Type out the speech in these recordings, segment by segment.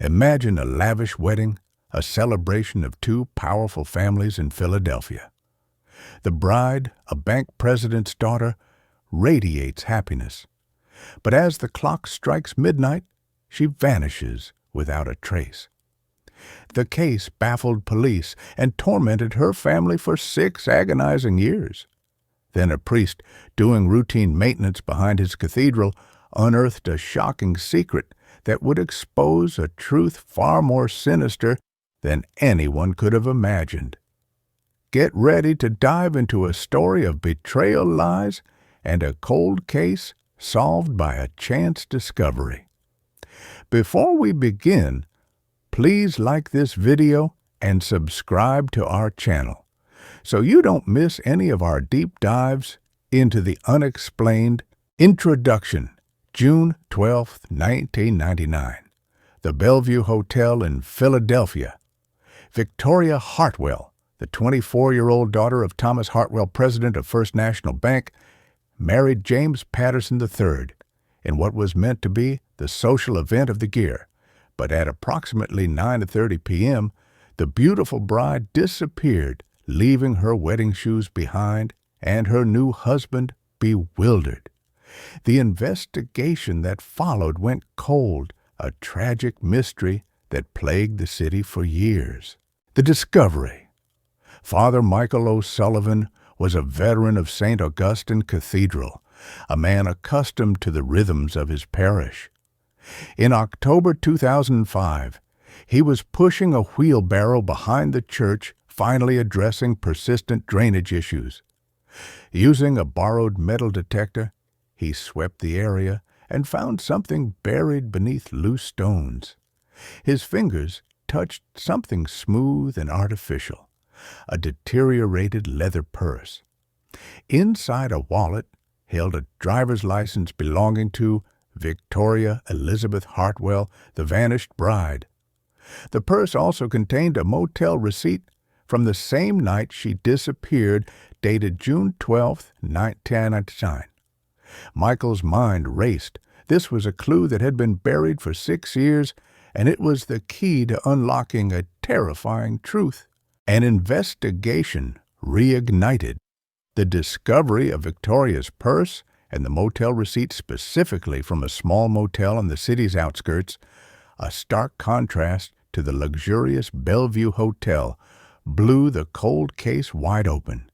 Imagine a lavish wedding, a celebration of two powerful families in Philadelphia. The bride, a bank president's daughter, radiates happiness. But as the clock strikes midnight, she vanishes without a trace. The case baffled police and tormented her family for 6 agonizing years. Then a priest, doing routine maintenance behind his cathedral, unearthed a shocking secret that would expose a truth far more sinister than anyone could have imagined. Get ready to dive into a story of betrayal, lies, and a cold case solved by a chance discovery. Before we begin, please like this video and subscribe to our channel so you don't miss any of our deep dives into the unexplained. Introduction. June 12, 1999. The Bellevue Hotel in Philadelphia. Victoria Hartwell, the 24-year-old daughter of Thomas Hartwell, president of First National Bank, married James Patterson III in what was meant to be the social event of the year. But at approximately 9:30 p.m., the beautiful bride disappeared, leaving her wedding shoes behind and her new husband bewildered. The investigation that followed went cold, a tragic mystery that plagued the city for years. The discovery. Father Michael O'Sullivan was a veteran of St. Augustine Cathedral, a man accustomed to the rhythms of his parish. In October 2005, he was pushing a wheelbarrow behind the church, finally addressing persistent drainage issues. Using a borrowed metal detector, he swept the area and found something buried beneath loose stones. His fingers touched something smooth and artificial, a deteriorated leather purse. Inside a wallet held a driver's license belonging to Victoria Elizabeth Hartwell, the vanished bride. The purse also contained a motel receipt from the same night she disappeared, dated June 12, 1999. Michael's mind raced. This was a clue that had been buried for 6 years, and it was the key to unlocking a terrifying truth. An investigation reignited. The discovery of Victoria's purse and the motel receipt specifically from a small motel on the city's outskirts, a stark contrast to the luxurious Bellevue Hotel, blew the cold case wide open.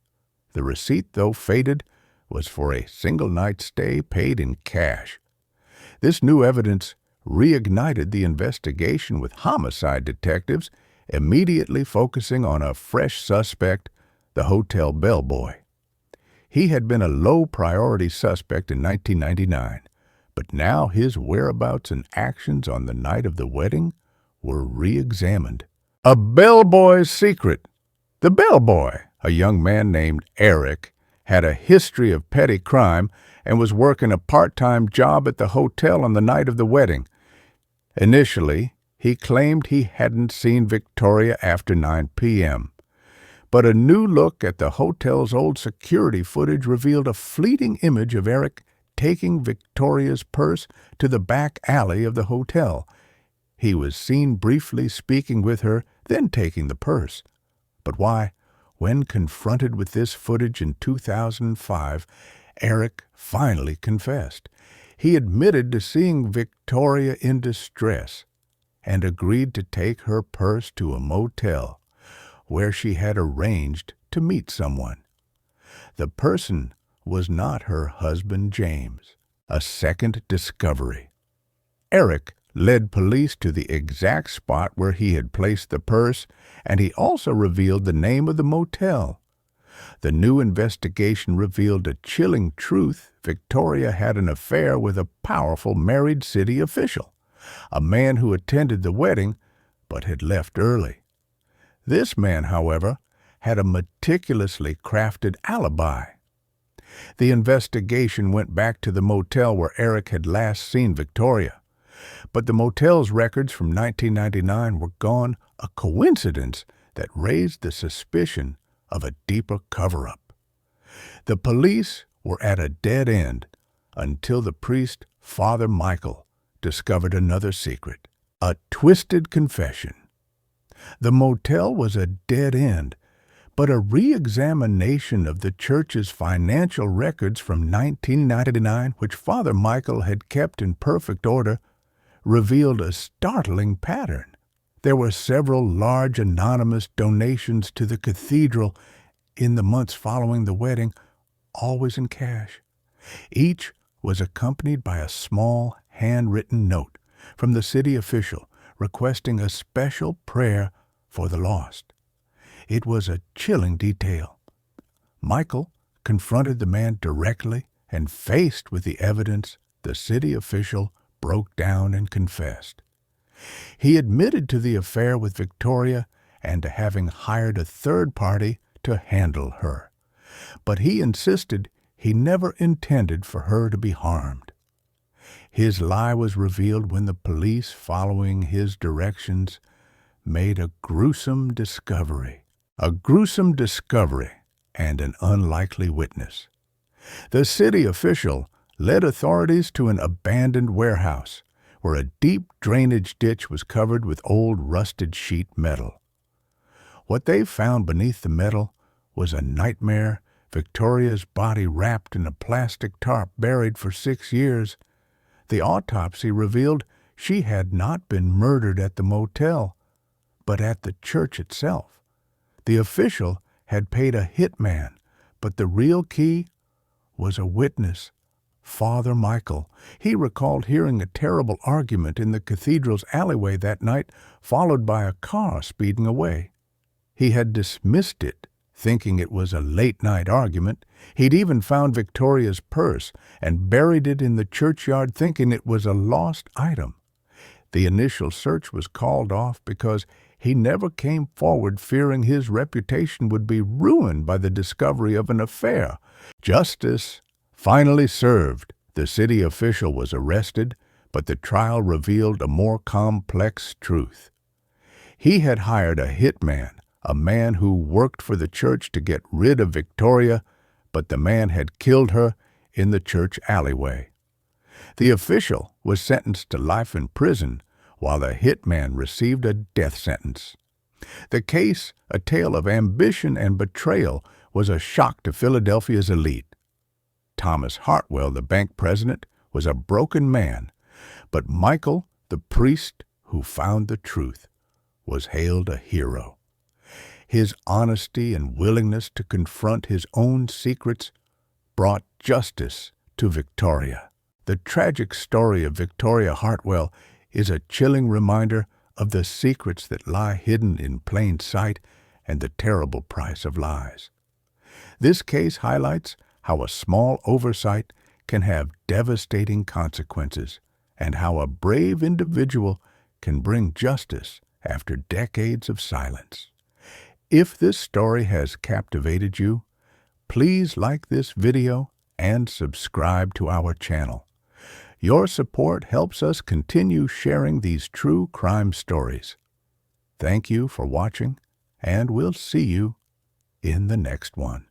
The receipt, though faded, was for a single night stay paid in cash. This new evidence reignited the investigation, with homicide detectives immediately focusing on a fresh suspect, the hotel bellboy. He had been a low-priority suspect in 1999, but now his whereabouts and actions on the night of the wedding were re-examined. A bellboy's secret. The bellboy, a young man named Eric, had a history of petty crime and was working a part-time job at the hotel on the night of the wedding. Initially, he claimed he hadn't seen Victoria after 9 p.m., but a new look at the hotel's old security footage revealed a fleeting image of Eric taking Victoria's purse to the back alley of the hotel. He was seen briefly speaking with her, then taking the purse. But why? When confronted with this footage in 2005, Eric finally confessed. He admitted to seeing Victoria in distress and agreed to take her purse to a motel where she had arranged to meet someone. The person was not her husband, James. A second discovery. Eric led police to the exact spot where he had placed the purse, and he also revealed the name of the motel. The new investigation revealed a chilling truth. Victoria had an affair with a powerful married city official, a man who attended the wedding but had left early. This man, however, had a meticulously crafted alibi. The investigation went back to the motel where Eric had last seen Victoria. But the motel's records from 1999 were gone, a coincidence that raised the suspicion of a deeper cover-up. The police were at a dead end until the priest, Father Michael, discovered another secret. A twisted confession. The motel was a dead end, but a re-examination of the church's financial records from 1999, which Father Michael had kept in perfect order, revealed a startling pattern. There were several large anonymous donations to the cathedral in the months following the wedding, always in cash. Each was accompanied by a small handwritten note from the city official requesting a special prayer for the lost. It was a chilling detail. Michael confronted the man directly, and faced with the evidence, the city official broke down and confessed. He admitted to the affair with Victoria and to having hired a third party to handle her. But he insisted he never intended for her to be harmed. His lie was revealed when the police, following his directions, made a gruesome discovery. A gruesome discovery and an unlikely witness. The city official led authorities to an abandoned warehouse where a deep drainage ditch was covered with old rusted sheet metal. What they found beneath the metal was a nightmare: Victoria's body wrapped in a plastic tarp, buried for 6 years. The autopsy revealed she had not been murdered at the motel, but at the church itself. The official had paid a hitman, but the real key was a witness, Father Michael. He recalled hearing a terrible argument in the cathedral's alleyway that night, followed by a car speeding away. He had dismissed it, thinking it was a late-night argument. He'd even found Victoria's purse and buried it in the churchyard, thinking it was a lost item. The initial search was called off because he never came forward, fearing his reputation would be ruined by the discovery of an affair. Justice finally served. The city official was arrested, but the trial revealed a more complex truth. He had hired a hitman, a man who worked for the church to get rid of Victoria, but the man had killed her in the church alleyway. The official was sentenced to life in prison, while the hitman received a death sentence. The case, a tale of ambition and betrayal, was a shock to Philadelphia's elite. Thomas Hartwell, the bank president, was a broken man, but Michael, the priest who found the truth, was hailed a hero. His honesty and willingness to confront his own secrets brought justice to Victoria. The tragic story of Victoria Hartwell is a chilling reminder of the secrets that lie hidden in plain sight and the terrible price of lies. This case highlights how a small oversight can have devastating consequences, and how a brave individual can bring justice after decades of silence. If this story has captivated you, please like this video and subscribe to our channel. Your support helps us continue sharing these true crime stories. Thank you for watching, and we'll see you in the next one.